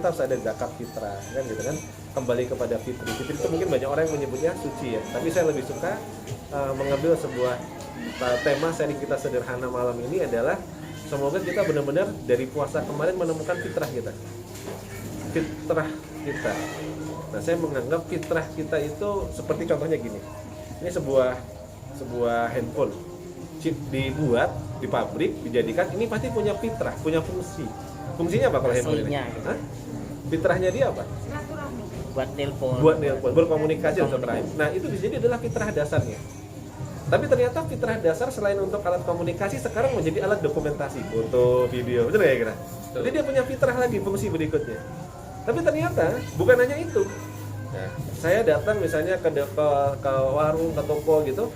harus ada zakat fitrah kan gitu kan, kembali kepada fitri. Fitri itu mungkin banyak orang yang menyebutnya suci ya, tapi saya lebih suka mengambil sebuah tema seri kita sederhana malam ini adalah semoga kita benar-benar dari puasa kemarin menemukan fitrah kita. Fitrah kita. Nah, saya menganggap fitrah kita itu seperti contohnya gini. Ini sebuah handphone. Chip dibuat di pabrik, dijadikan, ini pasti punya fitrah, punya fungsi. Fungsinya apa kalau handphone ini? Hah? Fitrahnya dia apa? Buat telepon, berkomunikasi atau terakhir. Nah, itu bisa jadi adalah fitrah dasarnya. Tapi ternyata fitrah dasar selain untuk alat komunikasi sekarang menjadi alat dokumentasi, foto, video, betul ya kira? Jadi dia punya fitrah lagi, fungsi berikutnya. Tapi ternyata bukan hanya itu. Nah, saya datang misalnya ke warung, ke toko gitu,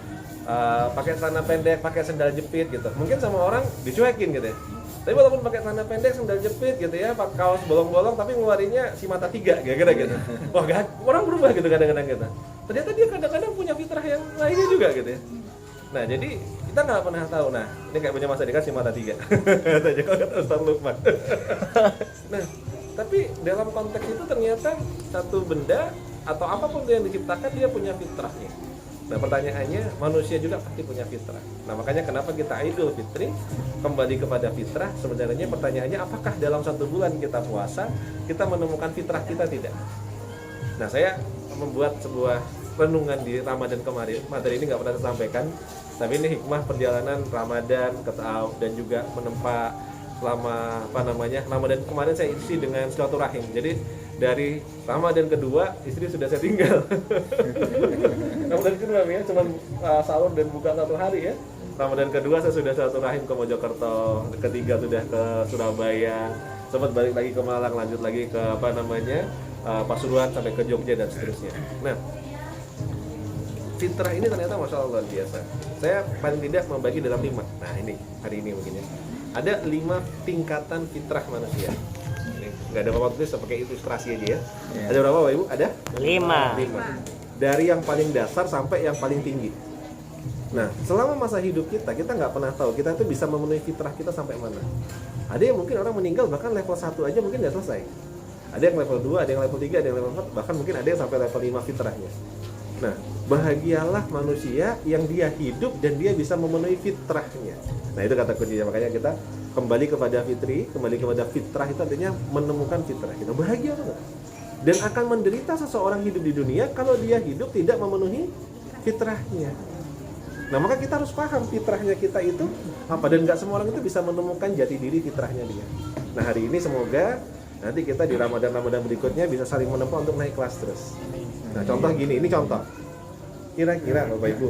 pakai celana pendek, pakai sandal jepit gitu. Mungkin sama orang dicuekin gitu ya. Tapi walaupun pakai celana pendek, sandal jepit gitu ya, pakai kaos bolong-bolong, tapi ngeluarinnya si mata tiga, kira-kira gitu. Wah, orang berubah gitu kadang-kadang gitu. Ternyata dia kadang-kadang punya fitrah yang lainnya juga gitu ya. Nah, jadi kita nggak pernah tahu. Nah, ini kayak punya Mas Adi kan si mata tiga. Tanya kalau kata Ustaz Lukman. Nah, tapi dalam konteks itu ternyata satu benda atau apapun yang diciptakan dia punya fitrahnya. Nah, pertanyaannya, manusia juga pasti punya fitrah. Nah, makanya kenapa kita Idul Fitri kembali kepada fitrah? Sebenarnya pertanyaannya, apakah dalam satu bulan kita puasa kita menemukan fitrah kita tidak? Nah, saya membuat sebuah renungan di Ramadan kemarin. Materi ini nggak pernah saya sampaikan, tapi ini hikmah perjalanan Ramadan dan juga menempa selama Ramadan kemarin saya isi dengan silaturahim. Jadi dari Ramadan kedua istri sudah saya tinggal. Ramadan kedua ya cuma sahur dan buka satu hari ya. Ramadan kedua saya sudah silaturahim ke Mojokerto, ketiga sudah ke Surabaya, sempat balik lagi ke Malang, lanjut lagi ke Pasuruan sampai ke Jogja dan seterusnya. Nah, fitrah ini ternyata masya Allah luar biasa. Saya paling tidak membagi dalam 5. Nah, ini hari ini mungkin ya. Ada 5 tingkatan fitrah manusia. Nggak ada apa-apa tulis, pakai ilustrasi aja ya. Ada berapa Bapak Ibu? Ada? 5. Dari yang paling dasar sampai yang paling tinggi. Nah, selama masa hidup kita nggak pernah tahu kita itu bisa memenuhi fitrah kita sampai mana. Ada yang mungkin orang meninggal bahkan level 1 aja mungkin nggak selesai. Ada yang level 2, ada yang level 3, ada yang level 4, bahkan mungkin ada yang sampai level 5 fitrahnya. Nah, bahagialah manusia yang dia hidup dan dia bisa memenuhi fitrahnya. Nah, itu kata kuncinya. Makanya kita kembali kepada fitri, kembali kepada fitrah itu artinya menemukan fitrah kita. Bahagia banget. Dan akan menderita seseorang hidup di dunia kalau dia hidup tidak memenuhi fitrahnya. Nah, maka kita harus paham fitrahnya kita itu apa, dan nggak semua orang itu bisa menemukan jati diri fitrahnya dia. Nah, hari ini semoga nanti kita di Ramadan berikutnya bisa saling menempa untuk naik kelas terus. Nah, contoh gini, ini contoh. Kira-kira Bapak Ibu,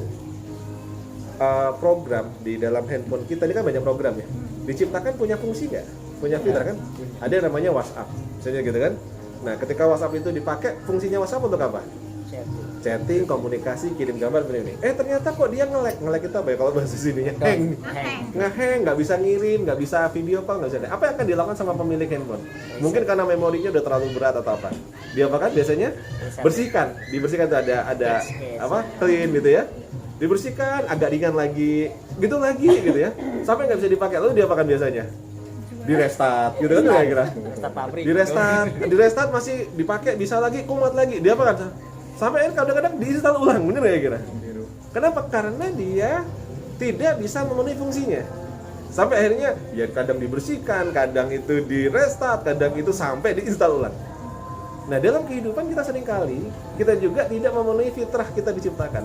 program di dalam handphone kita ini kan banyak program ya. Diciptakan punya fungsi nggak? Punya fitrah kan? Ada yang namanya WhatsApp, misalnya gitu kan. Nah, ketika WhatsApp itu dipakai, fungsinya WhatsApp untuk apa? Chatting, komunikasi, kirim gambar, begini. Ternyata kok dia nge-lag itu apa ya kalau bahasa sininya? Nge-hang, nggak bisa ngirim, nggak bisa video call, nggak bisa. Apa yang akan dilakukan sama pemilik handphone? Mungkin karena memorinya udah terlalu berat atau apa? Dia apakan biasanya? Dibersihkan tuh ada apa? Clean gitu ya. Dibersihkan, agak ringan lagi, gitu ya. Sampai nggak bisa dipakai. Lalu dia apakan biasanya? Di restart, gitu kan kira-kira? Di restart masih dipakai, bisa lagi, kumat lagi. Dia apakan? Sampai kadang-kadang diinstal ulang, bener ya kira? Kenapa? Karena dia tidak bisa memenuhi fungsinya. Sampai akhirnya ya kadang dibersihkan, kadang itu di restart, kadang itu sampai diinstal ulang. Nah, dalam kehidupan kita seringkali kita juga tidak memenuhi fitrah kita diciptakan.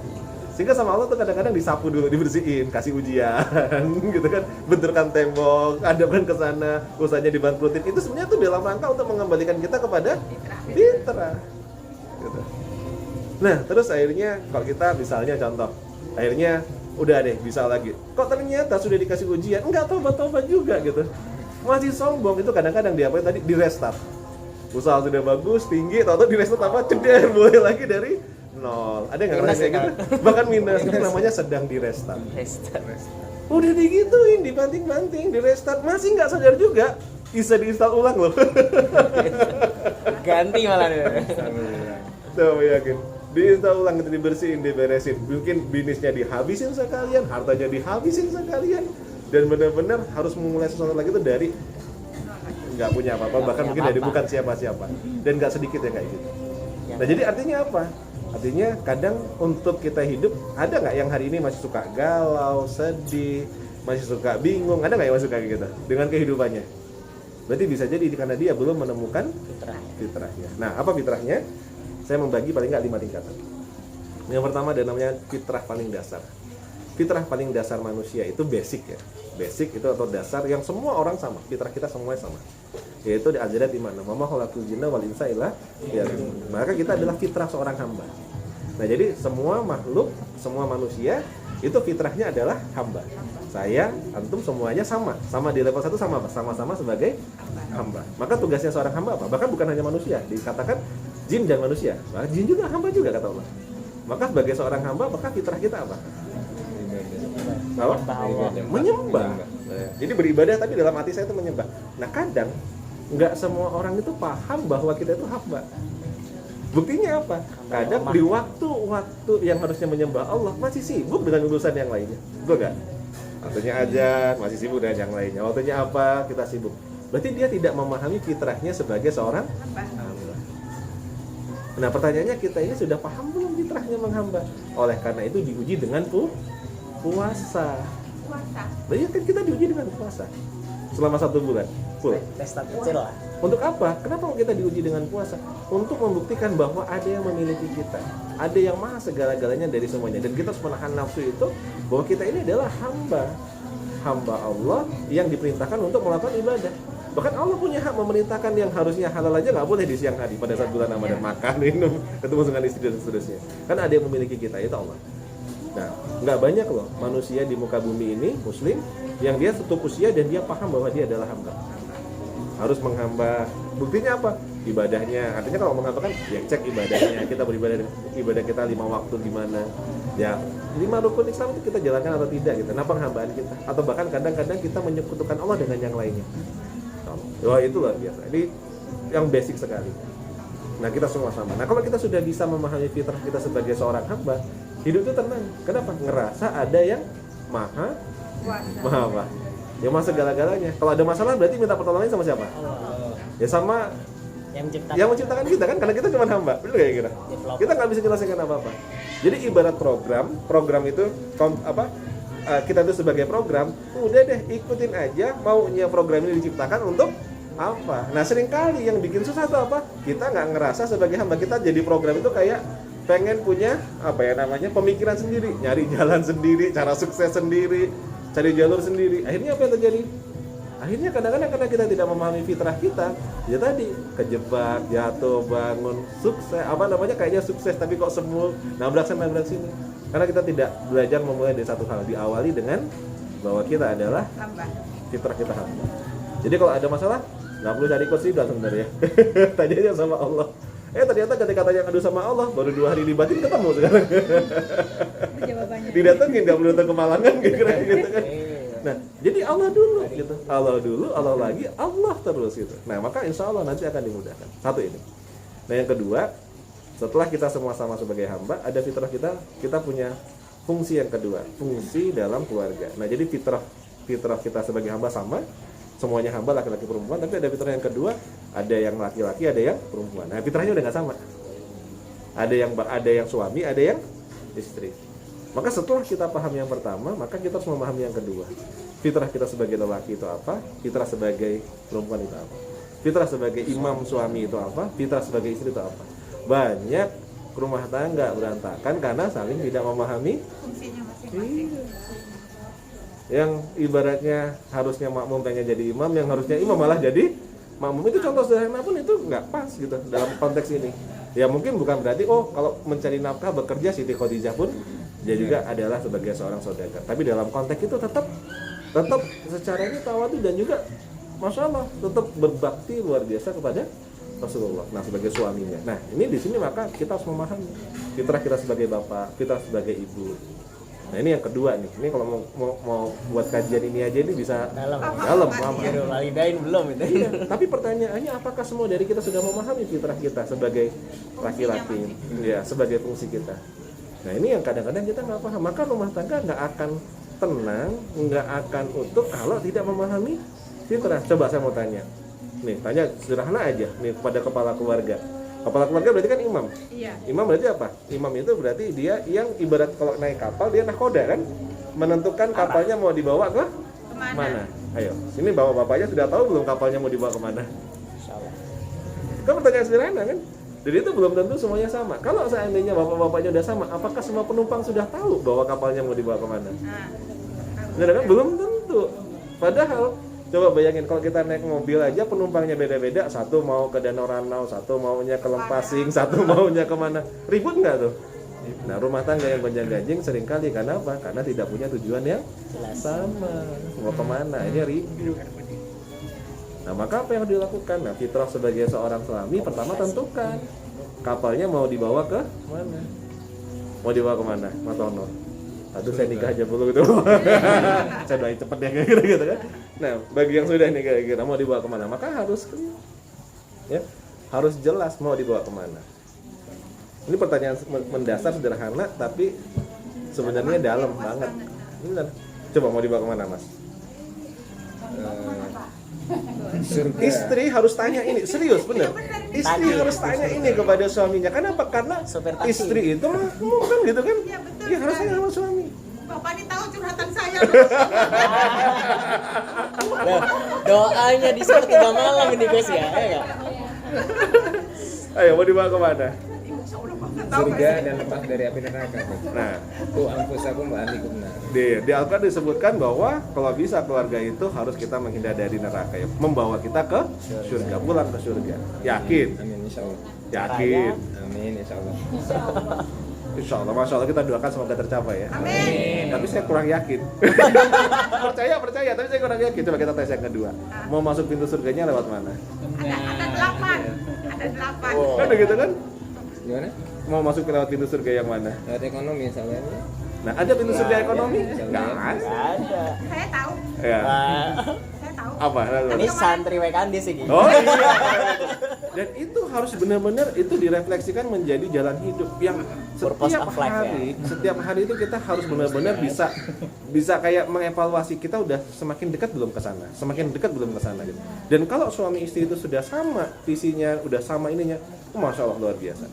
Sehingga sama Allah tuh kadang-kadang disapu dulu, dibersihin, kasih ujian, gitu kan, benturkan tembok, hadapkan ke sana, usahanya dibangkrutin. Itu sebenarnya tuh dalam rangka untuk mengembalikan kita kepada fitrah. Gitu. Nah, terus akhirnya kalau kita misalnya contoh, akhirnya udah deh bisa lagi. Kok ternyata sudah dikasih ujian, enggak tobat-tobat juga gitu. Masih sombong, itu kadang-kadang diapain tadi? Di restart. Usaha sudah bagus, tinggi, tahu-tahu di restart apa? Ceder, mulai lagi dari nol. Ada yang nggak kayak gitu? Bahkan minus, itu namanya sedang di restart. Udah digituin, dibanting-banting, di restart, masih nggak sadar juga. Bisa diinstal ulang loh. Ganti malah. Tuh yakin. Diinstal ulang, itu dibersihin, diberesin. Mungkin bisnisnya dihabisin sekalian, hartanya dihabisin sekalian, dan benar-benar harus memulai sesuatu lagi itu dari nggak punya apa-apa, bahkan mungkin dari bukan siapa-siapa, dan nggak sedikit yang kayak gitu. Nah jadi artinya apa? Artinya kadang untuk kita hidup, ada nggak yang hari ini masih suka galau, sedih, masih suka bingung, ada nggak yang masih suka kayak gitu dengan kehidupannya? Berarti bisa jadi karena dia belum menemukan fitrahnya. Nah apa fitrahnya? Saya membagi paling nggak 5 tingkatan. Yang pertama ada namanya fitrah paling dasar. Fitrah paling dasar manusia itu basic ya. Basic itu atau dasar yang semua orang sama. Fitrah kita semuanya sama. Yaitu diajarkan di mana? Mama khalaqul jinna wal insa illa liya'budun. Maka kita adalah fitrah seorang hamba. Nah, jadi semua makhluk, semua manusia itu fitrahnya adalah hamba. Saya, antum semuanya sama. Sama di level 1 sama apa? Sama-sama sebagai hamba. Maka tugasnya seorang hamba apa? Bahkan bukan hanya manusia. Dikatakan jin dan manusia. Bahkan jin juga hamba juga kata Allah. Maka sebagai seorang hamba, maka fitrah kita apa? Menyembah. Jadi beribadah tapi dalam hati saya itu menyembah. Nah kadang nggak semua orang itu paham bahwa kita itu hamba. Buktinya apa? Kadang di waktu yang harusnya menyembah Allah masih sibuk dengan urusan yang lainnya. Betul nggak? Waktunya aja masih sibuk dengan yang lainnya. Waktunya apa? Kita sibuk. Berarti dia tidak memahami fitrahnya sebagai seorang hamba. Nah pertanyaannya, kita ini sudah paham belum fitrahnya menghamba? Oleh karena itu diuji dengan puasa. Nah, kan kita diuji dengan puasa selama 1 bulan. Pesta kecil lah. Untuk apa? Kenapa kita diuji dengan puasa? Untuk membuktikan bahwa ada yang memiliki kita, ada yang maha segala-galanya dari semuanya, dan kita harus menahan nafsu itu bahwa kita ini adalah hamba Allah yang diperintahkan untuk melakukan ibadah. Bahkan Allah punya hak memerintahkan yang harusnya halal aja nggak boleh di siang hari pada saat bulan Ramadan, makan, minum, ketemu dengan istri dan seterusnya. Kan ada yang memiliki kita, itu Allah. Nah, nggak banyak loh manusia di muka bumi ini muslim yang dia tutup usia dan dia paham bahwa dia adalah hamba. Harus menghamba. Buktinya apa? Ibadahnya. Artinya kalau menghamba kan ya cek ibadahnya. Kita beribadah, ibadah kita 5 waktu gimana? Ya 5 rukun Islam itu kita jalankan atau tidak gitu. Nah, penghambaan kita. Atau bahkan kadang-kadang kita menyekutukan Allah dengan yang lainnya. Wah itu luar biasa. Ini yang basic sekali. Nah kita semua sama. Nah kalau kita sudah bisa memahami fitrah kita sebagai seorang hamba, hidup itu tenang. Kenapa? Ngerasa ada yang maha apa? Yang maha segala-galanya. Kalau ada masalah berarti minta pertolongan sama siapa? Ya sama yang menciptakan kita kan, karena kita cuma hamba. Betul kayak gitu. Kita nggak bisa jelaskan apa-apa. Jadi ibarat program itu kita itu sebagai program, udah deh ikutin aja maunya program ini diciptakan untuk apa. Nah seringkali yang bikin susah itu apa? Kita nggak ngerasa sebagai hamba, kita jadi program itu kayak pengen punya pemikiran sendiri, nyari jalan sendiri, cara sukses sendiri, cari jalur sendiri. Akhirnya apa yang terjadi? Akhirnya kadang-kadang karena kita tidak memahami fitrah kita, ya tadi kejebak, jatuh, bangun, sukses, kayaknya sukses tapi kok semua nabrak sini. Karena kita tidak belajar memulai dari satu hal, diawali dengan bahwa kita adalah fitrah kita hamba. Jadi kalau ada masalah, nggak perlu cari konsider sebenarnya. Tanya aja sama Allah. Ternyata ketika tanya ngadu sama Allah, baru 2 hari dibatin ketemu sekarang. Didatengin, nggak perlu datang ke Malangan gitu kan. Nah, jadi Allah dulu gitu. Allah dulu, Allah lagi, Allah terus gitu. Nah, maka insya Allah nanti akan dimudahkan. Satu ini. Nah, yang kedua, setelah kita semua sama sebagai hamba, ada fitrah kita punya fungsi yang kedua, fungsi dalam keluarga. Nah, jadi fitrah kita sebagai hamba sama, semuanya hamba laki-laki perempuan, tapi ada fitrah yang kedua, ada yang laki-laki, ada yang perempuan. Nah, fitrahnya udah nggak sama. Ada yang suami, ada yang istri. Maka setelah kita paham yang pertama, maka kita harus memahami yang kedua. Fitrah kita sebagai lelaki itu apa? Fitrah sebagai perempuan itu apa? Fitrah sebagai imam suami itu apa? Fitrah sebagai istri itu apa? Banyak rumah tangga berantakan karena saling tidak memahami fungsinya masing-masing. Yang ibaratnya harusnya makmum pengen jadi imam, yang harusnya imam malah jadi makmum. Itu contoh sederhana pun itu nggak pas gitu dalam konteks ini. Ya mungkin bukan berarti kalau mencari nafkah bekerja Siti Khadijah pun dia juga adalah sebagai seorang saudagar. Tapi dalam konteks itu tetap secara ini tawadu dan juga masya Allah tetap berbakti luar biasa kepada Rasulullah. Nah sebagai suaminya. Nah ini di sini maka kita harus memahami fitrah kita sebagai bapak, fitrah sebagai ibu. Nah ini yang kedua nih. Ini kalau mau buat kajian ini aja ini bisa dalam lama. Walidain belum itu. Iya, tapi pertanyaannya apakah semua dari kita sudah memahami fitrah kita sebagai laki-laki, ya sebagai fungsi kita. Nah ini yang kadang-kadang kita nggak paham. Maka rumah tangga nggak akan tenang, nggak akan utuh kalau tidak memahami fitrah. Coba saya mau tanya, Nih, tanya sederhana aja nih kepada kepala keluarga. Kepala keluarga berarti kan imam. Iya. Imam berarti apa? Imam itu berarti dia yang ibarat kalau naik kapal dia nahkoda kan? Menentukan kapalnya mau dibawa ke Kemana? mana? Ayo, sini bapak-bapaknya sudah tahu belum kapalnya mau dibawa kemana? Insyaallah. Kan pertanyaan sederhana kan? Jadi itu belum tentu semuanya sama. Kalau seandainya bapak-bapaknya udah sama, apakah semua penumpang sudah tahu bahwa kapalnya mau dibawa kemana? Nah, Benar kan? Belum tentu. Padahal coba bayangin kalau kita naik mobil aja penumpangnya beda-beda. Satu mau ke Danau Ranau, satu maunya ke Lempasing, satu maunya kemana? Ribut nggak tuh? Nah, rumah tangga yang gonjang-ganjing seringkali karena apa? Karena tidak punya tujuan yang Jelas. sama. Mau kemana? Ini ribut. Nah, maka apa yang dilakukan? Nah, fitrah sebagai seorang suami pertama tentukan kapalnya mau dibawa ke mana? Mau dibawa kemana, Mas Tono? Aduh, saya nikah aja dulu gitu. Saya doain cepet ya kayak gitu kan. Nah, bagi yang sudah nikah kira mau dibawa kemana, maka harus ya harus jelas mau dibawa kemana. Ini pertanyaan mendasar sederhana tapi sebenarnya dalam banget. Benar. Coba mau dibawa kemana, Mas? Surga. Istri harus tanya ini, serius bener. Istri Tanya. harus tanya ini kepada suaminya. Kenapa? Karena Sopir taksi. istri itu makmum kan gitu kan? Iya, betul Iya harus sekali. tanya sama suami. Bapak ini tahu curhatan saya. Loh, doanya di seperti 3 malam ini guys ya, ya nggak? Ayo mau dibawa kemana? Insya Allah Bapak tahu. Surga dan lepas dari api neraka. Nah, Ku anfusakum wa ahlikum nar. di Al-Quran disebutkan bahwa kalau bisa keluarga itu harus kita menghindar dari neraka ya, membawa kita ke surga, pulang ke surga. Yakin? Amin insyaallah. Yakin? Amin insyaallah. Insya Allah, Masya Allah kita doakan semoga tercapai ya. Amin. Tapi saya kurang yakin. percaya, tapi saya kurang yakin. Coba kita tes yang kedua. Mau masuk pintu surganya lewat mana? Ada 8. Ada 8. Wow. Kan begitu kan? Gimana? Mau masuk lewat pintu surga yang mana? Lewat ekonomi misalnya. Nah, ada pintu surga ekonomi? Nggak ada. Nggak ada. Saya tahu. Ya. Wah, Saya tahu. Apa? ini santri Wekandi sih gitu. Oh iya. Dan itu harus benar-benar itu direfleksikan menjadi jalan hidup yang Purpose setiap of life, setiap hari itu kita harus benar-benar bisa kayak mengevaluasi kita udah semakin dekat belum ke sana, semakin dekat belum ke sana gitu. Dan kalau suami istri itu sudah sama visinya, udah sama ininya, Masya Allah luar biasa.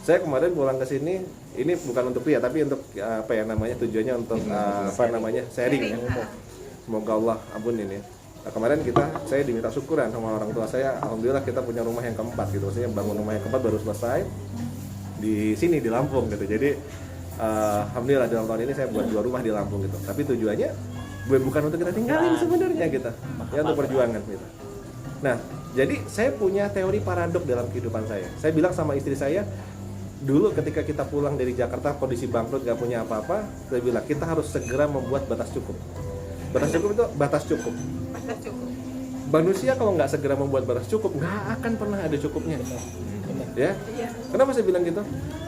Saya kemarin pulang ke sini, ini bukan untuk pria tapi untuk apa ya namanya tujuannya untuk apa namanya sharing ya. Semoga Allah ampunin ya. Nah, kemarin saya diminta syukuran sama orang tua saya, alhamdulillah kita punya rumah yang keempat gitu. Maksudnya bangun rumah yang keempat baru selesai di sini di Lampung gitu. Jadi alhamdulillah dalam tahun ini saya buat 2 rumah di Lampung gitu. Tapi tujuannya bukan untuk kita tinggalin sebenarnya gitu. Ya untuk perjuangan gitu. Nah, jadi saya punya teori paradok dalam kehidupan saya. Saya bilang sama istri saya, dulu ketika kita pulang dari Jakarta kondisi bangkrut gak punya apa-apa, saya bilang kita harus segera membuat batas cukup. Batas cukup itu batas cukup. Batas cukup. Manusia kalau nggak segera membuat batas cukup nggak akan pernah ada cukupnya. Ya, Iya. kenapa saya bilang gitu?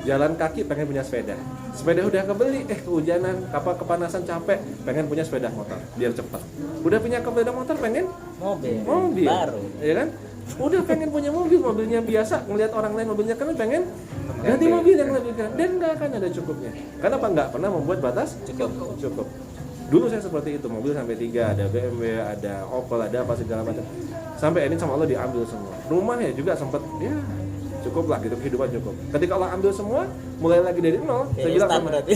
Jalan kaki pengen punya sepeda, sepeda udah kebeli, kehujanan, kepanasan capek, pengen punya sepeda motor biar cepat. Udah punya sepeda motor pengen mobil, baru. ya kan? Udah pengen punya mobilnya biasa, ngelihat orang lain mobilnya keren, pengen ganti mobil yang lebih keren, dan nggak akan ada cukupnya. Kenapa nggak pernah membuat batas cukup? Dulu saya seperti itu, mobil sampai 3, ada BMW, ada Opel, ada apa segala macam. Sampai ini sama Allah diambil semua. Rumah ya juga sempat ya cukup lah gitu, kehidupan cukup. Ketika Allah ambil semua, mulai lagi dari nol. Saya bilang sama berarti.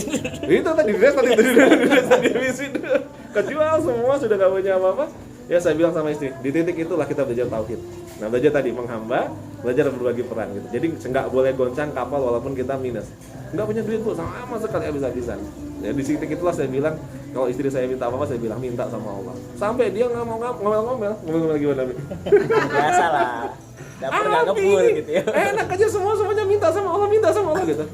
itu tadi tadi visit. Kejual semua sudah gak punya apa-apa. Ya saya bilang sama istri, di titik itulah kita belajar tauhid. Nah belajar tadi menghamba, belajar berbagi peran gitu. Jadi nggak boleh goncang kapal walaupun kita minus. Nggak punya duit bu, sama sekali habis-habisan. Ya di titik itulah saya bilang, kalau istri saya minta apa-apa saya bilang minta sama Allah. Sampai dia nggak mau ngomel gimana? Biasa lah. Dapur nggak ngebul gitu ya. Enak aja semuanya minta sama Allah gitu.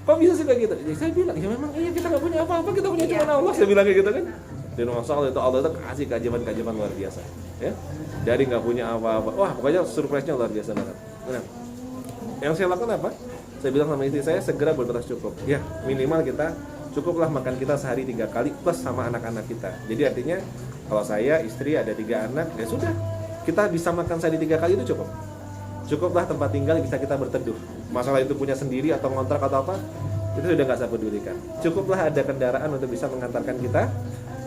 Kok bisa sih kayak gitu? Ya, saya bilang ya memang iya kita nggak punya apa-apa, kita punya cuma Allah. Saya bilang kayak gitu kan. Dan masalah itu Allah itu kasih keajaiban luar biasa. Ya, dari nggak punya apa-apa, wah pokoknya surprise-nya luar biasa banget. Nah, yang saya lakukan apa? Saya bilang sama istri saya segera berbatas cukup. Ya minimal kita cukuplah makan kita sehari 3 kali plus sama anak-anak kita. Jadi artinya kalau saya istri ada 3 anak ya sudah kita bisa makan sehari 3 kali itu cukup. Cukuplah tempat tinggal bisa kita berteduh. Masalah itu punya sendiri atau ngontrak atau apa itu sudah nggak saya pedulikan. Cukuplah ada kendaraan untuk bisa mengantarkan kita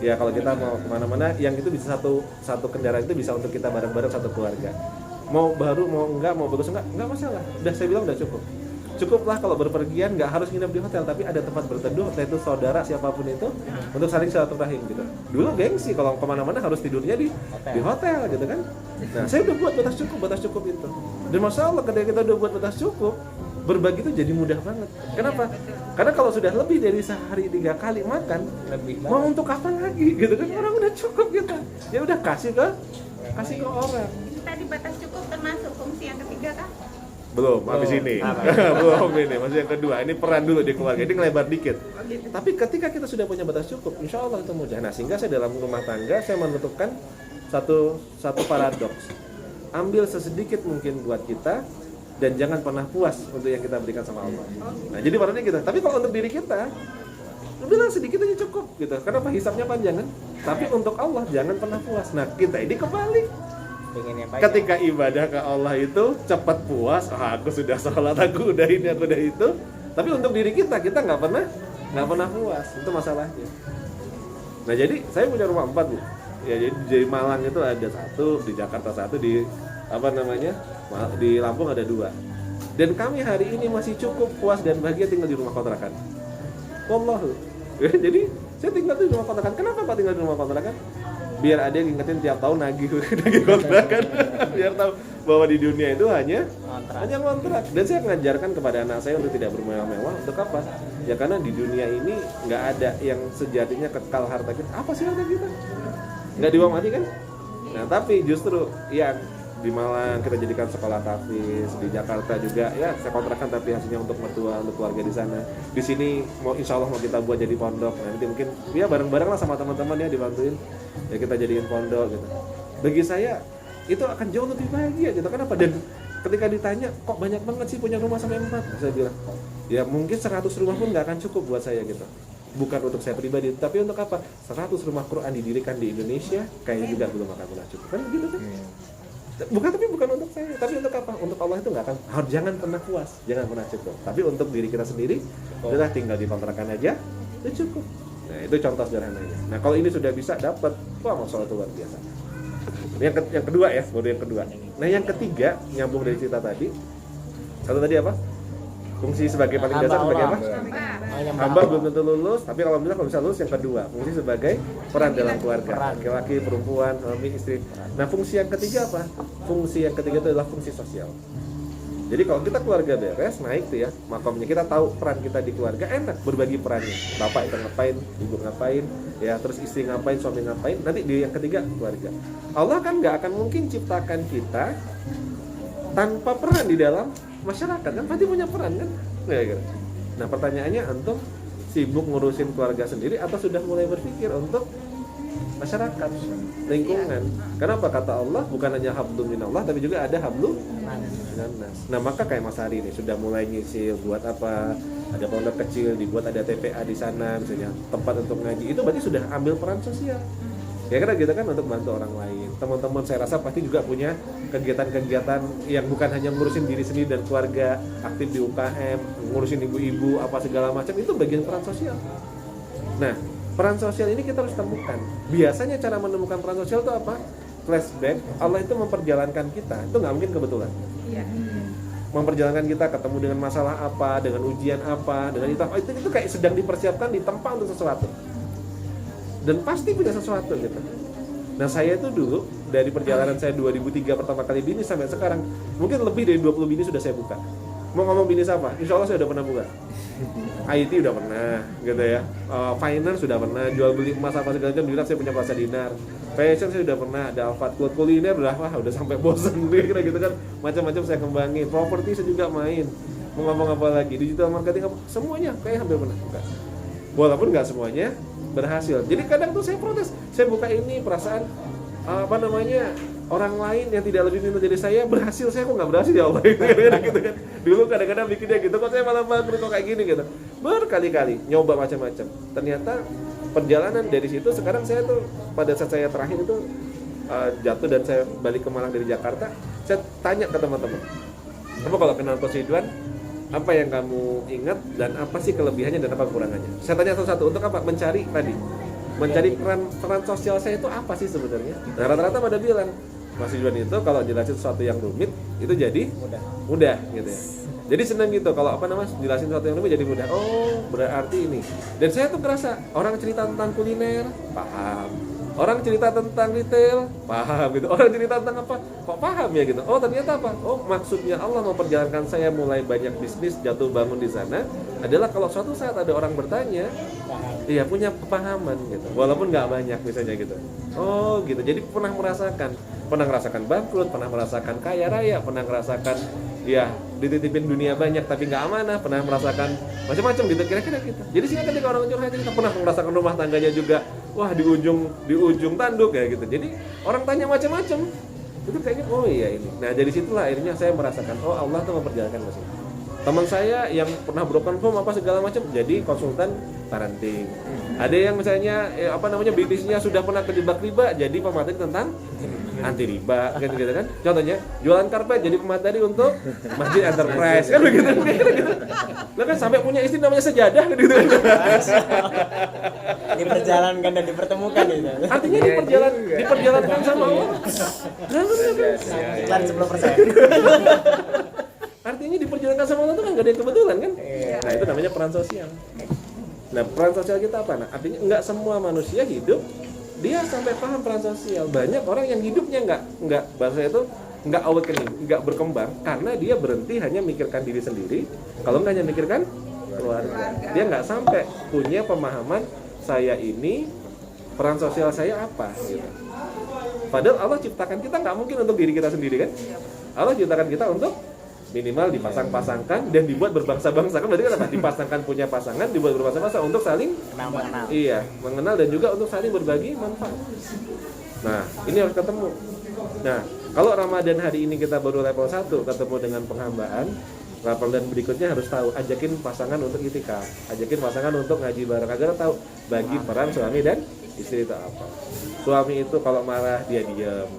Ya kalau kita mau kemana-mana, yang itu bisa satu kendaraan itu bisa untuk kita bareng-bareng satu keluarga. Mau baru, mau bagus enggak masalah. Udah saya bilang udah cukup. Cukuplah kalau berpergian nggak harus nginep di hotel, tapi ada tempat berteduh, entah itu saudara siapapun itu untuk saling silaturahim gitu. Dulu gengsi kalau kemana-mana harus tidurnya di hotel gitu kan. Nah saya udah buat batas cukup itu. Dan masya Allah ketika kita udah buat batas cukup, berbagi itu jadi mudah banget. Kenapa? Karena kalau sudah lebih dari sehari 3 kali makan, mau untuk apa lagi gitu kan? Orang udah cukup kita. Ya udah kasih ke orang. Itu tadi batas cukup termasuk fungsi yang ketiga kan? Belum, habis ini. Belum ini, masih yang kedua. Ini peran dulu di keluarga, ini ngelebar dikit. Tapi ketika kita sudah punya batas cukup, insya Allah itu mudah. Nah, sehingga saya dalam rumah tangga, saya menentukan satu paradoks. Ambil sesedikit mungkin buat kita, dan jangan pernah puas untuk yang kita berikan sama Allah. Nah, jadi paradoknya gitu. Tapi kalau untuk diri kita, bilang sedikit aja cukup gitu. Kenapa? Hisapnya panjang kan? Tapi untuk Allah, jangan pernah puas. Nah, kita ini kebalik. Ketika ibadah ke Allah itu cepat puas, aku sudah sholat, aku udah ini, aku udah itu. Tapi untuk diri kita nggak pernah puas, itu masalahnya. Nah jadi saya punya rumah 4 Bu. Ya jadi di Malang itu ada 1, di Jakarta 1, di di Lampung ada 2. Dan kami hari ini masih cukup puas dan bahagia tinggal di rumah kontrakan. Wallahu. Jadi saya tinggal di rumah kontrakan. Kenapa Pak tinggal di rumah kontrakan? Biar ada yang ngingetin tiap tahun nagih kontrakan. Biar tahu bahwa di dunia itu hanya kontrak. Dan saya mengajarkan kepada anak saya untuk tidak bermewah-mewah. Untuk apa? Ya karena di dunia ini nggak ada yang sejatinya kekal harta kita. Apa sih harta kita? Nggak dibawa mati kan? Nah tapi justru yang di Malang kita jadikan sekolah tahfiz, di Jakarta juga ya saya kontrakan tapi hasilnya untuk mertua, untuk keluarga di sana. Di sini insya Allah mau kita buat jadi pondok. Nanti mungkin ya bareng-bareng lah sama teman-teman ya dibantuin. Ya kita jadiin pondok gitu. Bagi saya itu akan jauh lebih bahagia gitu. Kenapa? Dan ketika ditanya kok banyak banget sih punya rumah sampai 4, saya bilang ya mungkin 100 rumah pun nggak akan cukup buat saya gitu. Bukan untuk saya pribadi, tapi untuk apa? 100 rumah Quran didirikan di Indonesia kayaknya juga belum akan pernah cukup kan gitu kan? Bukan untuk saya, tapi untuk apa? Untuk Allah itu nggak akan, jangan pernah puas, jangan pernah cukup. Tapi untuk diri kita sendiri, udah tinggal di kontrakan aja, itu cukup. Nah itu contoh sederhananya. Nah kalau ini sudah bisa dapat, wah masalah itu luar biasa. Yang kedua ya, baru yang kedua. Nah yang ketiga, nyambung dari cerita tadi, satu tadi apa? Fungsi sebagai paling dasar sebagai apa? Hamba belum tentu lulus, tapi kalau bisa lulus yang kedua, fungsi sebagai peran dalam keluarga, laki-laki, perempuan, suami, istri. Nah fungsi yang ketiga apa? Fungsi yang ketiga itu adalah fungsi sosial. Jadi kalau kita keluarga beres, naik tuh ya makomnya, kita tahu peran kita di keluarga, enak berbagi perannya. Bapak itu ngapain, ibu ngapain, ya terus istri ngapain, suami ngapain. Nanti di yang ketiga keluarga. Allah kan nggak akan mungkin ciptakan kita tanpa peran di dalam masyarakat kan, pasti punya peran kan? Nah pertanyaannya, antum sibuk ngurusin keluarga sendiri atau sudah mulai berpikir untuk masyarakat, lingkungan? Kenapa? Kata Allah bukan hanya hablum minallah, tapi juga ada hablum minannas. Nah maka kayak Mas Hari ini sudah mulai nyisil buat apa? Ada pondok kecil, dibuat ada TPA di sana, misalnya tempat untuk ngaji, itu berarti sudah ambil peran sosial. Kira-kira gitu kan, untuk bantu orang lain. Teman-teman saya rasa pasti juga punya kegiatan-kegiatan yang bukan hanya ngurusin diri sendiri dan keluarga, aktif di UKM, ngurusin ibu-ibu, apa segala macam, itu bagian peran sosial. Nah, peran sosial ini kita harus temukan. Biasanya cara menemukan peran sosial itu apa? Flashback, Allah itu memperjalankan kita, itu nggak mungkin kebetulan. Iya. Memperjalankan kita ketemu dengan masalah apa, dengan ujian apa, dengan itu kayak sedang dipersiapkan, ditempa untuk sesuatu. Dan pasti punya sesuatu gitu. Nah saya itu dulu dari perjalanan saya 2003 pertama kali bisnis sampai sekarang mungkin lebih dari 20 bisnis sudah saya buka. Mau ngomong bisnis apa? Insya Allah saya udah pernah buka. IT udah pernah gitu ya. Finance sudah pernah, jual beli emas apa segala macam. Saya punya pasar dinar. Fashion saya udah pernah, ada Alfat, kuliner udah sampai bosan kira gitu kan. Macam-macam saya kembangin. Properti saya juga main. Mau ngomong apa lagi? Digital marketing apa? Semuanya kayak hampir pernah buka. Walaupun nggak semuanya berhasil. Jadi kadang tuh saya protes, saya buka ini perasaan orang lain yang tidak lebih pintar dari saya berhasil, saya kok nggak berhasil ya Allah gitu kan. Dulu kadang-kadang bikinnya gitu, kok saya malah bangkrut kok kayak gini gitu. Berkali-kali nyoba macam-macam. Ternyata perjalanan dari situ sekarang saya tuh pada saat saya terakhir itu jatuh dan saya balik ke Malang dari Jakarta, saya tanya ke teman-teman, apa kalau kenal Coach Ridwan, apa yang kamu ingat dan apa sih kelebihannya dan apa kekurangannya? Saya tanya satu-satu, untuk apa? Mencari tadi mencari peran sosial saya itu apa sih sebenarnya. Nah rata-rata pada bilang Mas Ridwan itu kalau jelasin sesuatu yang rumit itu jadi mudah gitu ya. Jadi senang gitu kalau jelasin sesuatu yang rumit jadi mudah. Oh berarti ini. Dan saya tuh ngerasa orang cerita tentang kuliner paham, orang cerita tentang retail paham gitu, orang cerita tentang apa kok paham ya gitu. Oh ternyata apa? Oh maksudnya Allah memperjalankan saya mulai banyak bisnis jatuh bangun di sana adalah kalau suatu saat ada orang bertanya, iya punya pemahaman gitu, walaupun nggak banyak misalnya gitu. Oh gitu. Jadi pernah ngerasakan bangkrut, pernah merasakan kaya raya, pernah ngerasakan ya dititipin dunia banyak tapi nggak amanah, pernah merasakan macam-macam gitu kira-kira gitu. Jadi sehingga ketika orang curhat kita pernah merasakan rumah tangganya juga wah di ujung tanduk ya gitu. Jadi orang tanya macam-macam itu kayaknya oh iya ini. Nah dari situlah akhirnya saya merasakan oh Allah tuh memperjalankan masing. Teman saya yang pernah broken home apa segala macam jadi konsultan parenting. Ada yang misalnya bisnisnya sudah pernah kejebak riba jadi pemateri tentang anti riba kan gitu kan. Contohnya jualan karpet jadi pemateri untuk masjid enterprise kan begitu. Lah kan sampai punya istri namanya sejadah kan gitu. Diperjalankan dan dipertemukan gitu. Artinya diperjalankan sama Allah. Iklan 10%. Artinya diperjalankan sama Allah itu kan gak ada yang kebetulan kan? Nah itu namanya peran sosial. Nah peran sosial kita apa? Nah artinya nggak semua manusia hidup dia sampai paham peran sosial. Banyak orang yang hidupnya nggak bahasa itu nggak awakening, nggak berkembang karena dia berhenti hanya mikirkan diri sendiri. Kalau nggak hanya mikirkan keluarga, dia nggak sampai punya pemahaman saya ini peran sosial saya apa gitu. Padahal Allah ciptakan kita nggak mungkin untuk diri kita sendiri kan? Allah ciptakan kita untuk minimal dipasang-pasangkan dan dibuat berbangsa-bangsa kan berarti kan apa? Dipasangkan punya pasangan, dibuat berbangsa-bangsa untuk saling mengenal. Iya, mengenal dan juga untuk saling berbagi manfaat. Nah, ini harus ketemu. Nah, kalau Ramadan hari ini kita baru level 1 ketemu dengan penghambaan, level dan berikutnya harus tahu ajakin pasangan untuk itikaf, ajakin pasangan untuk ngaji bareng agar tahu bagi peran suami dan istri itu apa. Suami itu kalau marah dia diam.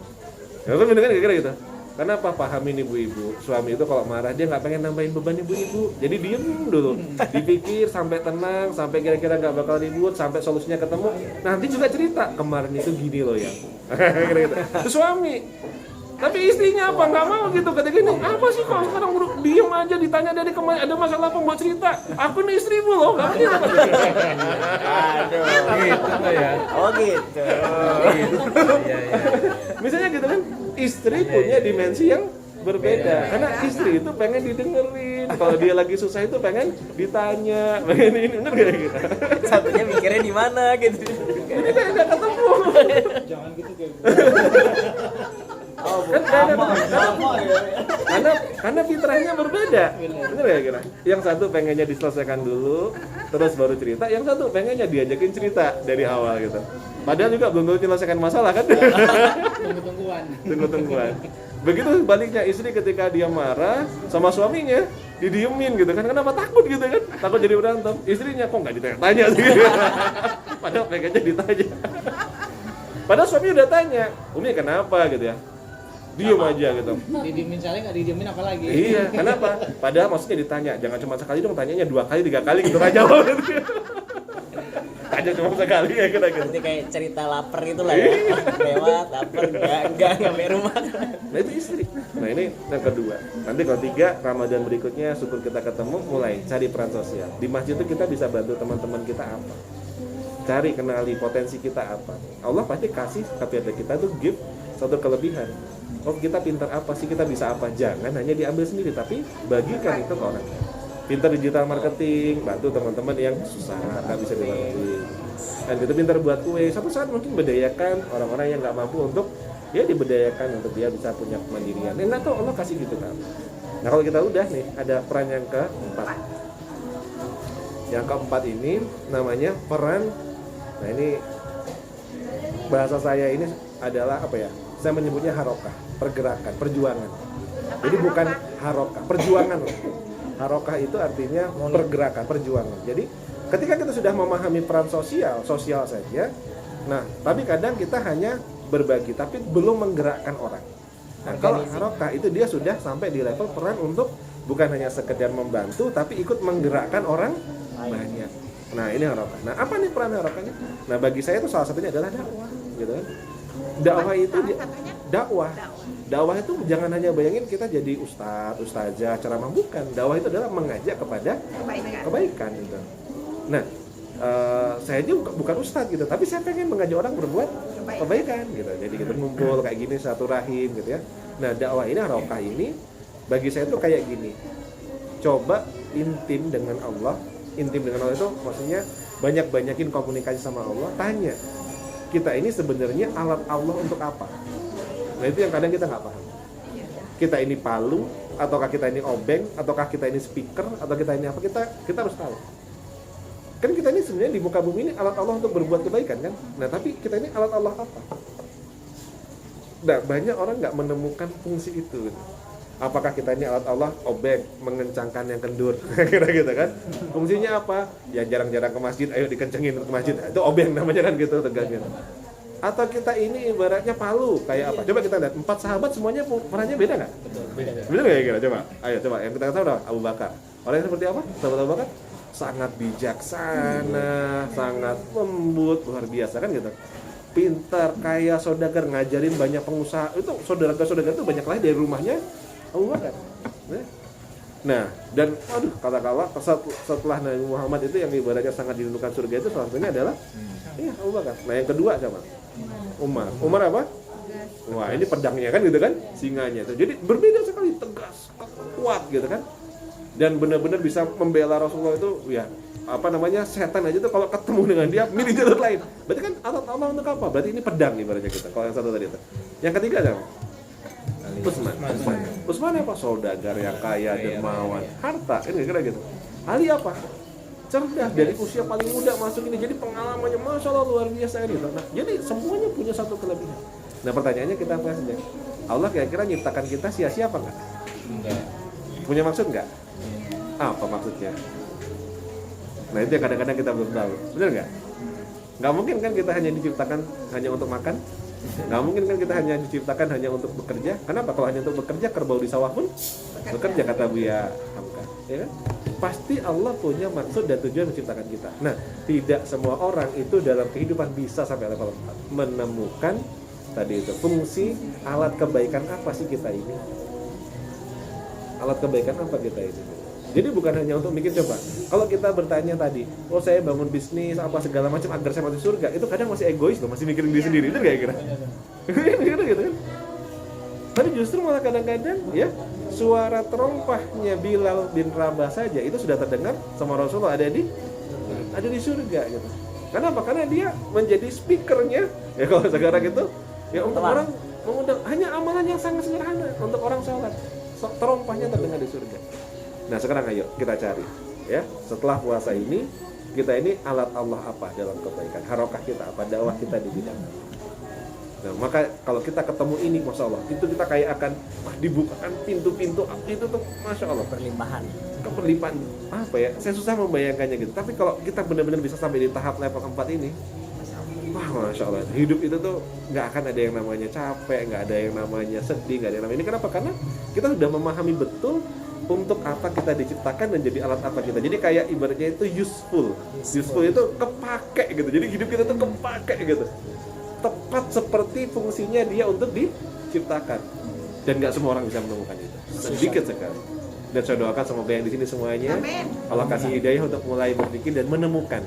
Ya kan bener kan kira-kira gitu. Kenapa pahamin ibu-ibu? Suami itu kalau marah dia nggak pengen nambahin beban ibu-ibu, jadi diem dulu, dipikir sampai tenang, sampai kira-kira nggak bakal ribut, sampai solusinya ketemu. Nanti juga cerita kemarin itu gini loh ya, kira-kira. Itu suami. Tapi istrinya apa nggak mau gitu ketika ini apa sih kok sekarang diem aja ditanya dari kemarin ada masalah apa mau cerita? Aku nih istrimu loh, nggak mungkin apa? Aduh. Gitu ya. Oh gitu. Iya. Misalnya gitu kan, istri punya dimensi yang berbeda. Karena istri itu pengen didengerin. Kalau dia lagi susah itu pengen ditanya, pengen ini bener gak gitu. Satunya mikirnya di mana gitu. Ini kan nggak ketemu. Jangan gitu kayak Karena fitrahnya berbeda. Bener ya kira? Yang satu pengennya diselesaikan dulu, terus baru cerita. Yang satu pengennya diajakin cerita dari awal gitu. Padahal juga belum tentu menyelesaikan masalah kan? Tunggu-tungguan. Begitu baliknya istri ketika dia marah sama suaminya, didiemin gitu kan. Kenapa takut gitu kan? Takut jadi berantem. Istrinya kok nggak ditanya-tanya sih? Padahal pengennya ditanya. Padahal suami udah tanya, Umi kenapa gitu ya? Diem aja gitu. didiemin saling nggak didiemin apa lagi? Iya, kenapa? Padahal maksudnya ditanya, jangan cuma sekali dong, tanyanya 2 kali, 3 kali gitu nggak jawab. Tanya cuma sekali ya kita gitu. Nanti kayak cerita lapar itu lah ya. Lewat lapar enggak sampai rumah. Nah itu istri. Nah ini yang kedua. Nanti kalau 3 Ramadan berikutnya syukur kita ketemu, mulai cari peran sosial. Di masjid itu kita bisa bantu teman-teman kita apa? Cari kenali potensi kita apa. Allah pasti kasih kepada kita tuh gift satu kelebihan. Oh kita pintar apa sih, kita bisa apa? Jangan hanya diambil sendiri, tapi bagikan itu ke orang. Pintar digital marketing, bantu teman-teman yang susah, nggak bisa dibantu. Dan itu pintar buat kue, suatu saat mungkin berdayakan orang-orang yang nggak mampu untuk ya diberdayakan untuk dia bisa punya kemandirian. Nggak tahu Allah kasih gitu kan. Nah kalau kita udah nih, ada peran yang keempat. Yang keempat ini namanya peran. Nah ini bahasa saya ini adalah apa ya? Saya menyebutnya harokah, pergerakan, perjuangan. Jadi bukan harokah, perjuangan. Harokah itu artinya pergerakan, perjuangan. Jadi ketika kita sudah memahami peran sosial saja. Nah, tapi kadang kita hanya berbagi, tapi belum menggerakkan orang. Nah, kalau harokah itu dia sudah sampai di level peran untuk bukan hanya sekedar membantu, tapi ikut menggerakkan orang banyak. Nah ini harokah. Nah apa nih peran harokahnya? Nah bagi saya itu salah satunya adalah dakwah, gitu kan. Dakwah itu dakwah. Dakwah itu jangan hanya bayangin kita jadi ustazah, ceramah, bukan. Dakwah itu adalah mengajak kepada kebaikan gitu. Nah, saya juga bukan ustadz gitu, tapi saya pengen mengajak orang berbuat kebaikan gitu. Jadi kita ngumpul kayak gini satu rahim gitu ya. Nah, dakwah ini harokah ini bagi saya tuh kayak gini. Coba intim dengan Allah. Intim dengan Allah itu maksudnya banyak-banyakin komunikasi sama Allah, tanya. Kita ini sebenarnya alat Allah untuk apa? Nah itu yang kadang kita nggak paham. Kita ini palu, ataukah kita ini obeng, ataukah kita ini speaker, atau kita ini apa? Kita harus tahu. Kan kita ini sebenarnya di muka bumi ini alat Allah untuk berbuat kebaikan kan? Nah tapi kita ini alat Allah apa? Nah banyak orang nggak menemukan fungsi itu. Apakah kita ini alat Allah obeng, mengencangkan yang kendur, kira gitu kan? Fungsinya apa? Ya jarang-jarang ke masjid, ayo dikencengin ke masjid. Itu obeng namanya kan gitu tegaknya. Atau kita ini ibaratnya palu kayak apa? Coba kita lihat 4 sahabat semuanya perannya beda nggak? Beda. Bener nggak kira? Coba, ayo coba yang kita tahu dah Abu Bakar. Orangnya seperti apa? Sahabat Abu Bakar sangat bijaksana, sangat lembut, luar biasa kan gitu. Pintar, kaya, saudagar, ngajarin banyak pengusaha. Itu saudara-saudara itu banyak lagi dari rumahnya Abu Bakar. Nah, dan aduh kata-kata setelah Nabi Muhammad itu yang ibaratnya sangat dirindukan surga itu salah satunya adalah Abu Bakar. Nah, yang kedua siapa? Umar apa? Wah, ini pedangnya kan gitu kan, singanya itu. Jadi berbeda sekali, tegas, kuat gitu kan. Dan benar-benar bisa membela Rasulullah itu ya apa namanya setan aja tuh kalau ketemu dengan dia milih jalur lain. Berarti kan alat Allah untuk apa? Berarti ini pedang ibaratnya kita. Kalau yang satu tadi itu. Yang ketiga siapa? Utsman apa? Saudagar yang kaya, dermawan, harta, kan kira-kira gitu. Ali apa? Cerdas, dari usia paling muda masuk ini, jadi pengalamannya masya Allah luar biasa gitu. Nah, jadi semuanya punya satu kelebihan. Nah pertanyaannya kita apa saja? Allah kira-kira nyiptakan kita sia-sia apa enggak? Enggak. Punya maksud enggak? Apa maksudnya? Nah itu yang kadang-kadang kita belum tahu, benar nggak? Nggak mungkin kan kita hanya diciptakan hanya untuk makan. Nggak mungkin kan kita hanya diciptakan hanya untuk bekerja. Kenapa? Kalau hanya untuk bekerja, kerbau di sawah pun bekerja, kata Buya Hamka, ya kan? Pasti Allah punya maksud dan tujuan menciptakan kita. Nah, tidak semua orang itu dalam kehidupan bisa sampai level 4 menemukan tadi itu fungsi alat kebaikan apa sih kita ini? Alat kebaikan apa kita ini? Jadi bukan hanya untuk mikir coba. Kalau kita bertanya tadi, oh saya bangun bisnis apa segala macam agar saya masuk surga, itu kadang masih egois loh, masih mikirin diri sendiri, itu kayak kira. Gitu kan? Tapi justru malah kadang-kadang ya suara terompahnya Bilal bin Rabah saja itu sudah terdengar sama Rasulullah ada di surga gitu. Kenapa? Karena dia menjadi speakernya ya kalau sekarang itu ya untuk orang mengundang hanya amalan yang sangat sederhana untuk orang sholat. Terompahnya terdengar di surga. Nah sekarang ayo kita cari ya setelah puasa ini kita ini alat Allah apa dalam kebaikan, harokah kita apa, dakwah kita di bidang apa. Nah maka kalau kita ketemu ini masya Allah itu kita kayak akan dibukakan pintu-pintu itu tuh masya Allah keperlimpahan apa ya, saya susah membayangkannya gitu. Tapi kalau kita benar-benar bisa sampai di tahap level 4 ini wah masya Allah hidup itu tuh nggak akan ada yang namanya capek, nggak ada yang namanya sedih, nggak ada yang namanya ini. Kenapa? Karena kita sudah memahami betul untuk apa kita diciptakan dan jadi alat apa kita. Jadi kayak ibaratnya itu useful itu kepake gitu. Jadi hidup kita tuh kepake gitu. Tepat seperti fungsinya dia untuk diciptakan. Dan nggak semua orang bisa menemukan itu. Sedikit sekali. Dan saya doakan semoga yang di sini semuanya Allah kasih hidayah untuk mulai berpikir dan menemukan.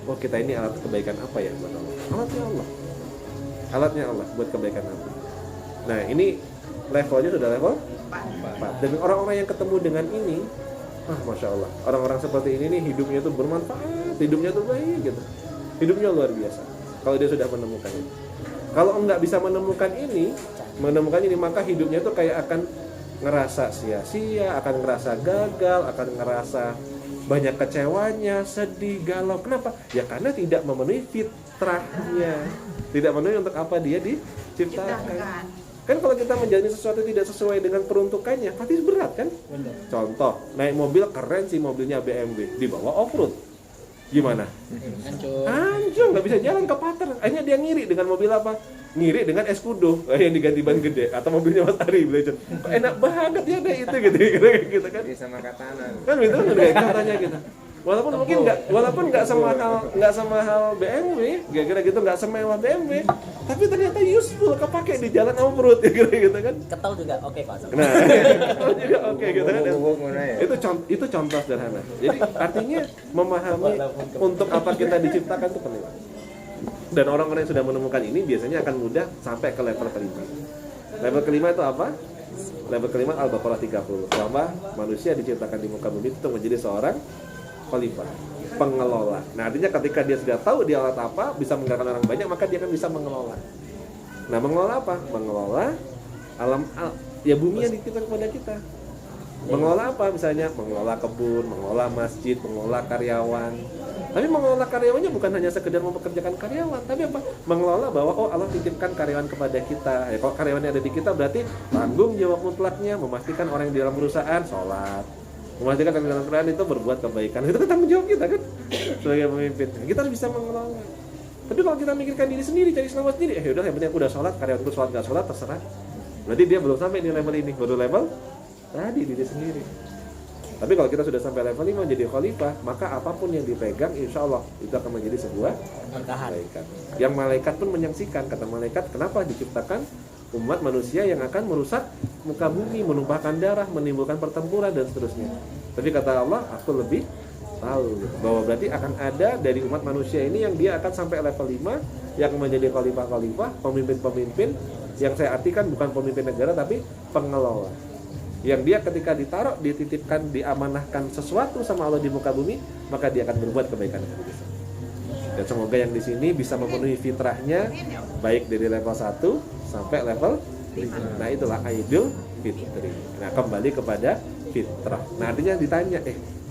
Oh kita ini alat kebaikan apa ya buat Allah? Alatnya Allah buat kebaikan apa? Nah ini levelnya sudah level 4. Dan orang-orang yang ketemu dengan ini masya Allah, orang-orang seperti ini nih hidupnya tuh bermanfaat, hidupnya tuh baik gitu, hidupnya luar biasa kalau dia sudah menemukan ini. Kalau enggak bisa menemukan ini maka hidupnya tuh kayak akan ngerasa sia-sia, akan ngerasa gagal, akan ngerasa banyak kecewanya, sedih, galau. Kenapa? Ya karena tidak memenuhi fitrahnya, tidak memenuhi untuk apa dia diciptakan. Kan kalau kita menjalani sesuatu tidak sesuai dengan peruntukannya, pasti berat kan? Benar. Contoh, naik mobil keren sih mobilnya BMW, dibawa off-road. Gimana? Hancur, nggak bisa jalan ke pater. Akhirnya dia ngiri dengan mobil apa? Ngiri dengan Escudo yang diganti ban gede atau mobilnya Mas Ari belajar. Kok enak banget ya ada itu gitu kan? sama Katana. Kan itu kan kayak katanya gitu. walaupun nggak semahal BMW, kira-kira gitu, nggak semewah BMW, tapi ternyata useful, kepake di jalan sama perut, kira-kira gitu kan. Ketol juga oke Pak. Nah, ketol juga oke gitu kan. Itu contoh sederhana. Jadi artinya memahami untuk apa kita diciptakan itu penting. Dan orang-orang yang sudah menemukan ini biasanya akan mudah sampai ke level kelima. Level kelima itu apa? Level kelima Al-Baqarah 30. Bahwa manusia diciptakan di muka bumi itu menjadi seorang khalifah, pengelola. Nah, artinya ketika dia sudah tahu dia alat apa, bisa menggerakkan orang banyak, maka dia akan bisa mengelola. Nah, mengelola apa? Mengelola alam ya bumi yang diciptakan kepada kita. Mengelola apa? Misalnya mengelola kebun, mengelola masjid, mengelola karyawan. Tapi mengelola karyawannya bukan hanya sekedar mempekerjakan karyawan, tapi apa? Mengelola bahwa Allah titipkan karyawan kepada kita. Ya, kalau karyawannya ada di kita berarti tanggung jawab mutlaknya memastikan orang yang di dalam perusahaan sholat, memastikan orang di dalam perusahaan itu berbuat kebaikan. Itu kan tanggung jawab kita kan sebagai pemimpin. Kita harus bisa mengelola. Tapi kalau kita mikirkan diri sendiri, cari selamat sendiri, udah yang penting aku udah sholat, karyawanku sholat nggak sholat terserah. Berarti dia belum sampai di level ini, baru level tadi diri sendiri. Tapi kalau kita sudah sampai level 5 menjadi khalifah, maka apapun yang dipegang insya Allah itu akan menjadi sebuah kebaikan. Yang malaikat pun menyaksikan, kata malaikat, kenapa diciptakan umat manusia yang akan merusak muka bumi, menumpahkan darah, menimbulkan pertempuran dan seterusnya. Tapi kata Allah, aku lebih tahu bahwa berarti akan ada dari umat manusia ini yang dia akan sampai level 5 yang menjadi khalifah-khalifah, pemimpin-pemimpin yang saya artikan bukan pemimpin negara tapi pengelola. Yang dia ketika ditaruh, dititipkan, diamanahkan sesuatu sama Allah di muka bumi, maka dia akan berbuat kebaikan yang besar. Dan semoga yang di sini bisa memenuhi fitrahnya, baik dari level 1 sampai level 5. Nah, itulah Idul Fitri. Nah, kembali kepada fitrah. Nah, artinya ditanya,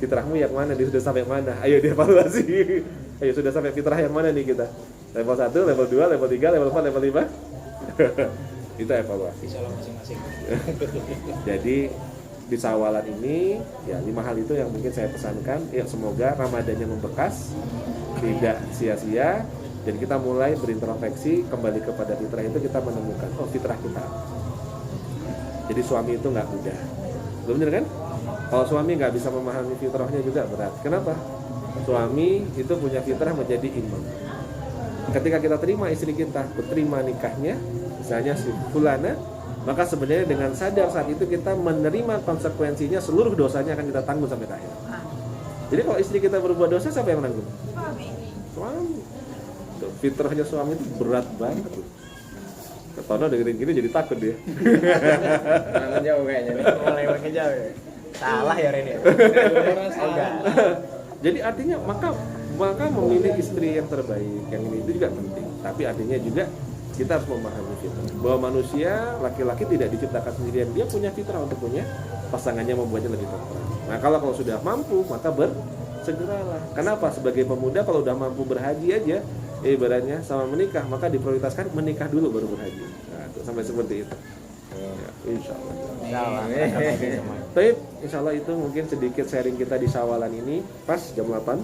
fitrahmu yang mana? Dia sudah sampai mana? Ayo dievaluasi. Ayo sudah sampai fitrah yang mana nih kita? Level 1, level 2, level 3, level 4, level 5? Itu evaluasi. Insya Allah masing-masing. Jadi di Sawalan ini ya 5 hal itu yang mungkin saya pesankan. Ya semoga Ramadannya membekas, tidak sia-sia, dan kita mulai berintrospeksi kembali kepada fitrah itu, kita menemukan fitrah kita. Jadi suami itu nggak mudah, benar kan? Kalau suami nggak bisa memahami fitrahnya juga berat. Kenapa? Suami itu punya fitrah menjadi imam. Ketika kita terima istri kita, terima nikahnya, misalnya si fulana, maka sebenarnya dengan sadar saat itu kita menerima konsekuensinya, seluruh dosanya akan kita tanggung sampai akhir. Jadi kalau istri kita berbuat dosa, siapa yang menanggung? Suami. Tuh, fitrahnya suami itu berat banget. Ketono dengerin gini jadi takut dia. Jangan jauh kayaknya nih. Mulai makin jauh ya. Salah ya Ren ya. Jadi artinya maka memilih istri yang terbaik, yang ini itu juga penting. Tapi artinya juga kita harus memahami fitrah bahwa manusia laki-laki tidak diciptakan sendirian, dia punya fitrah untuk punya pasangannya, membuatnya lebih tenteram. Nah kalau sudah mampu maka bersegeralah. Kenapa? Sebagai pemuda kalau udah mampu berhaji aja, ibaratnya sama menikah, maka diprioritaskan menikah dulu baru berhaji. Nah, sampai seperti itu. Ya, insya Allah. Baik, insya Allah itu mungkin sedikit sharing kita di Sawalan ini pas jam 8.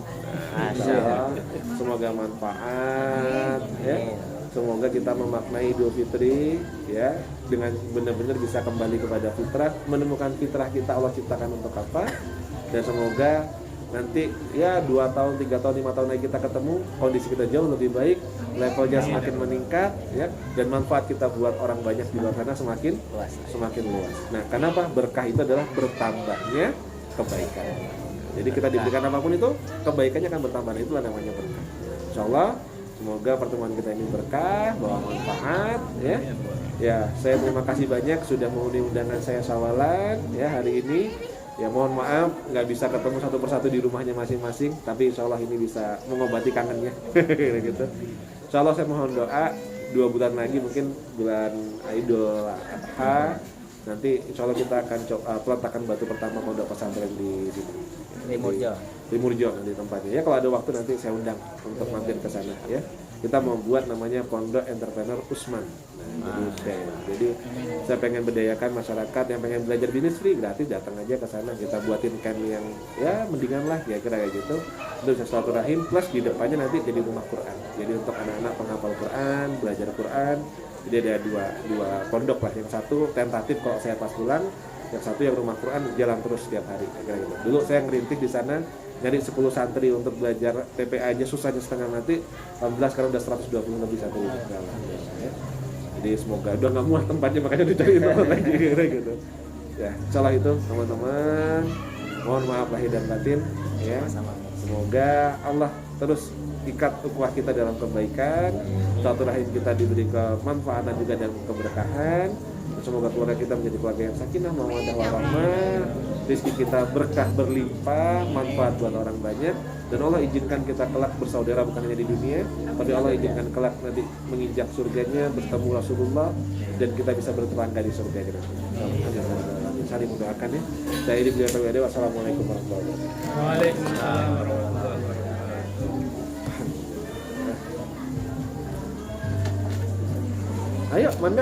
Insya Allah, semoga manfaat ya. Semoga kita memaknai Idul Fitri ya dengan benar-benar bisa kembali kepada fitrah, menemukan fitrah kita Allah ciptakan untuk apa, dan semoga nanti ya 2 tahun, 3 tahun, 5 tahun lagi kita ketemu, kondisi kita jauh lebih baik, levelnya semakin meningkat ya, dan manfaat kita buat orang banyak di luar sana semakin luas. Nah, kenapa? Berkah itu adalah bertambahnya kebaikan. Jadi kita diberikan apapun itu, kebaikannya akan bertambah. Itulah namanya berkah. Insyaallah semoga pertemuan kita ini berkah, bawa manfaat ya. Ya, saya terima kasih banyak sudah memenuhi undangan saya Sawalan ya hari ini. Ya mohon maaf nggak bisa ketemu satu persatu di rumahnya masing-masing, tapi insya Allah ini bisa mengobati kangennya gitu. Insya Allah saya mohon doa 2 bulan lagi, mungkin bulan Idul Adha nanti insya Allah kita akan peletakan batu pertama pondok pesantren di Limurjo nanti tempatnya ya. Kalau ada waktu nanti saya undang untuk mampir ke sana ya. Kita membuat namanya Pondok Entrepreneur Usman. Jadi saya pengen berdayakan masyarakat yang pengen belajar bisnis free, gratis datang aja ke sana. Kita buatin camp yang ya mendingan lah kira-kira kayak gitu. Untuk sesuatu rahim plus di depannya nanti jadi rumah Quran. Jadi untuk anak-anak penghafal Quran, belajar Quran. Jadi ada dua pondok lah. Yang satu tentatif kalau saya pas pulang, yang satu yang rumah Quran jalan terus setiap hari kira gitu. Dulu saya ngerintis di sana nyari 10 santri untuk belajar TPA aja susahnya setengah mati. Alhamdulillah sekarang udah 120 lebih santri ya. Jadi semoga udah nggak muat tempatnya makanya dicari tempat lagi kira gitu. Ya, insyaallah itu teman-teman. Mohon maaf lahir dan batin ya. Semoga Allah terus ikat ukhuwah kita dalam kebaikan, silaturahim kita diberi kemanfaatan juga dan keberkahan. Semoga keluarga kita menjadi keluarga yang sakinah, mawaddah warahmah, rezeki kita berkah berlimpah, manfaat buat orang banyak, dan Allah izinkan kita kelak bersaudara bukan hanya di dunia, tapi Allah izinkan kelak nanti menginjak surganya bertemu Rasulullah dan kita bisa bertetangga di surga kita. Saling mendoakan ya. Saya ini beliau PWD. Wassalamualaikum warahmatullahi wabarakatuh. Waalaikumsalam. Ayo, mana?